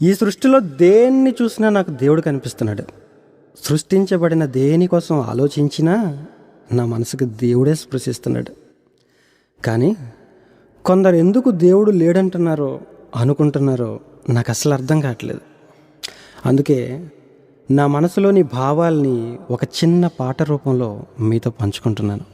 ఈ సృష్టిలో దేన్ని చూసినా నాకు దేవుడు కనిపిస్తున్నాడు. సృష్టించబడిన దేనికోసం ఆలోచించినా నా మనసుకు దేవుడే స్పృశిస్తున్నాడు. కానీ కొందరు ఎందుకు దేవుడు లేడంటున్నారో అనుకుంటున్నారో నాకు అసలు అర్థం కావట్లేదు. అందుకే నా మనసులోని భావాల్ని ఒక చిన్న పాట రూపంలో మీతో పంచుకుంటున్నాను.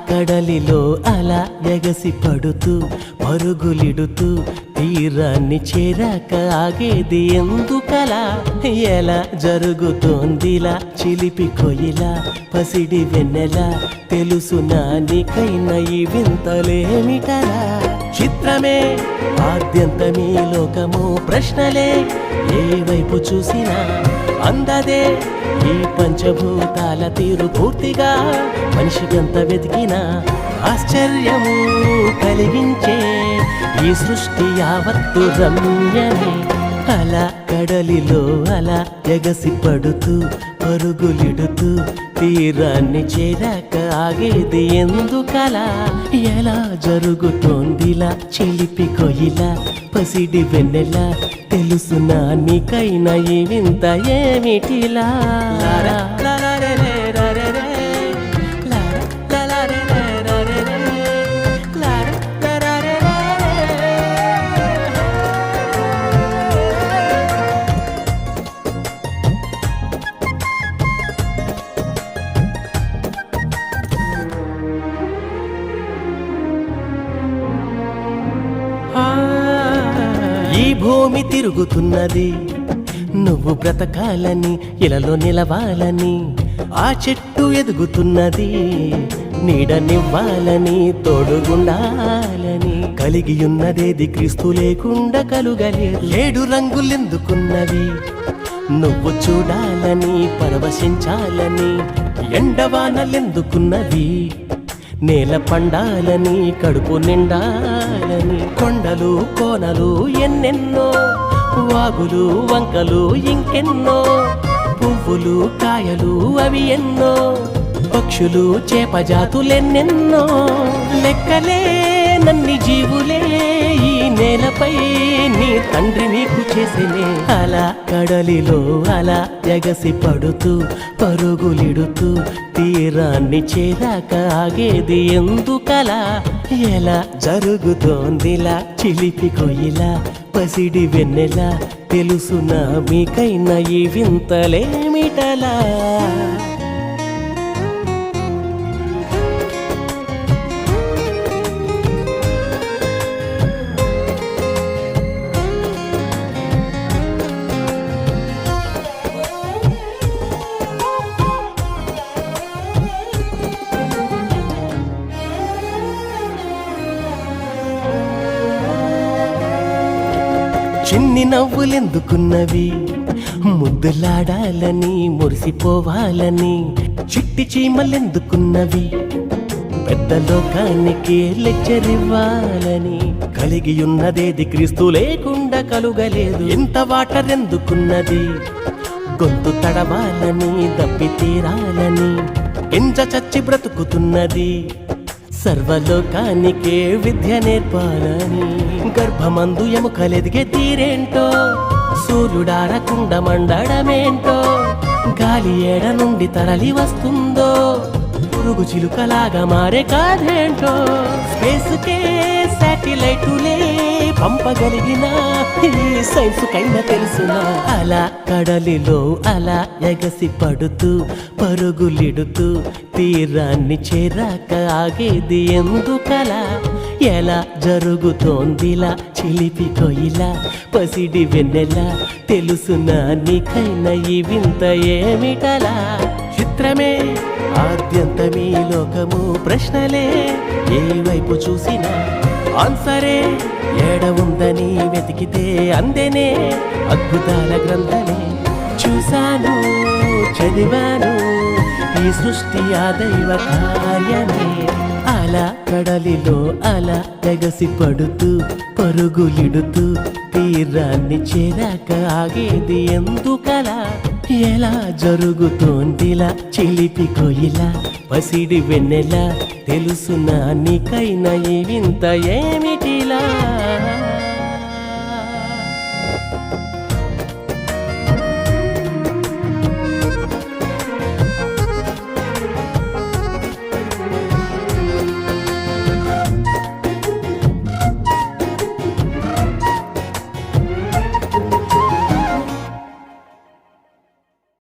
కడలిలో అలా ఎగసి పడుతూ పరుగులిడుతూ తీరాన్ని చేరాక ఆగేది ఎందుకలా? ఎలా జరుగుతోందిలా చిలిపి కొయిలా పసిడి వెన్నెలా? తెలుసునా నీకైనా ఈ వింతలేమిటలా? చిత్రమే ఆద్యంతమీ లోకము ప్రశ్నలే ఏ వైపు చూసినా అందదే ఈ పంచభూతాల తీరు పూర్తిగా మనిషికంత వెతికినా ఆశ్చర్యము కలిగించే ఈ సృష్టి యావత్తు రమ్యమే. అలా కడలిలో అలా ఎగసి పడుతూ పరుగులిడుతూ తీరాన్ని చేరాక ఆగేది ఎందుకలా? ఎలా జరుగుతోందిలా చిలిపి కొయిలా పసిడి వెన్నెలా? తెలుసునా నీకైనా ఈ వింత ఏమిటిలా? ఈ భూమి తిరుగుతున్నది నువ్వు బ్రతకాలని, ఇలలో నిలవాలని. ఆ చెట్టు ఎదుగుతున్నది నీడనివ్వాలని, తోడుగుండాలని. కలిగి ఉన్నదేది క్రీస్తు లేకుండా కలుగలేదు. 7 రంగులెందుకున్నవి నువ్వు చూడాలని, పరవశించాలని. ఎండవానలెందుకున్నవి నేల పండాలని, కడుపు నిండాలని. కొండలు కోనలు ఎన్నెన్నో, వాగులు వంకలు ఇంకెన్నో. పువ్వులు కాయలు అవి ఎన్నో, పక్షులు చేపజాతులెన్నెన్నో. లెక్కలే నన్ని జీవులే ఈ నేలపై నీ తండ్రి నీకు చేసినే. అలా కడలిలో అలా ఎగసి పడుతూ పరుగులిడుతూ తీరాన్ని చేరాక ఆగేది ఎందుకలా? ఎలా జరుగుతోందిలా చిలిపి కొయిలా పసిడి వెన్నెలా? తెలుసునా మీకైనా ఈ వింతలేమిటలా? చిన్ని నవ్వులెందుకున్నవి ముద్దులాడాలని, మురిసిపోవాలని. చిట్టి చీమలెందుకున్నవి పెద్ద లోకానికి లెక్చరివ్వాలని. కలిగి ఉన్నదేది క్రీస్తు లేకుండా కలుగలేదు. ఎంత వాటర్ ఎందుకున్నది గొంతు తడవాలని, దప్పి తీరాలని. గింజ చచ్చి బ్రతుకుతున్నది సర్వలోకానికే విద్య నేర్పాలని. గర్భమందు ఎముకలెదిగే తీరేంటో, సూర్యుడారకుండ మండడమేంటో. గాలి ఏడ నుండి తరలి వస్తుందో, పురుగు చిలుకలాగా మారే కాదేంటో. స్పేస్కే శాటిలైటులే పంపగలిగిన ఈ సైన్సుకైనా తెలుసునా? అలా కడలిలో అలా ఎగసి పడుతూ పరుగులిడుతూ తీరాన్ని చేరాక ఆగేది ఎందుకలా? ఎలా జరుగుతోందిలా చిలిపి కొయిలా పసిడి వెన్నెలా? తెలుసునా నీకైనా ఈ వింత ఏమిటలా? చిత్రమే ఆద్యంతమీ లోకము ప్రశ్నలే ఏ వైపు చూసినా ఆన్సరే ఏడ ఉందని వెతికితే అందెనే అద్భుతాల గ్రంథమే చూశాను చదివాను ఈ సృష్టి ఆ దైవ కార్యమే అలా కడలిలో అలా ఎగసి పడుతూ పరుగులిడుతూ తీరాన్ని చేరాక ఆగేది ఎందుకలా ఎలా జరుగుతోందిలా చిలిపి కొయిలా పసిడి వెన్నెలా తెలుసునా నీకైనా ఈ వింత ఏమిటి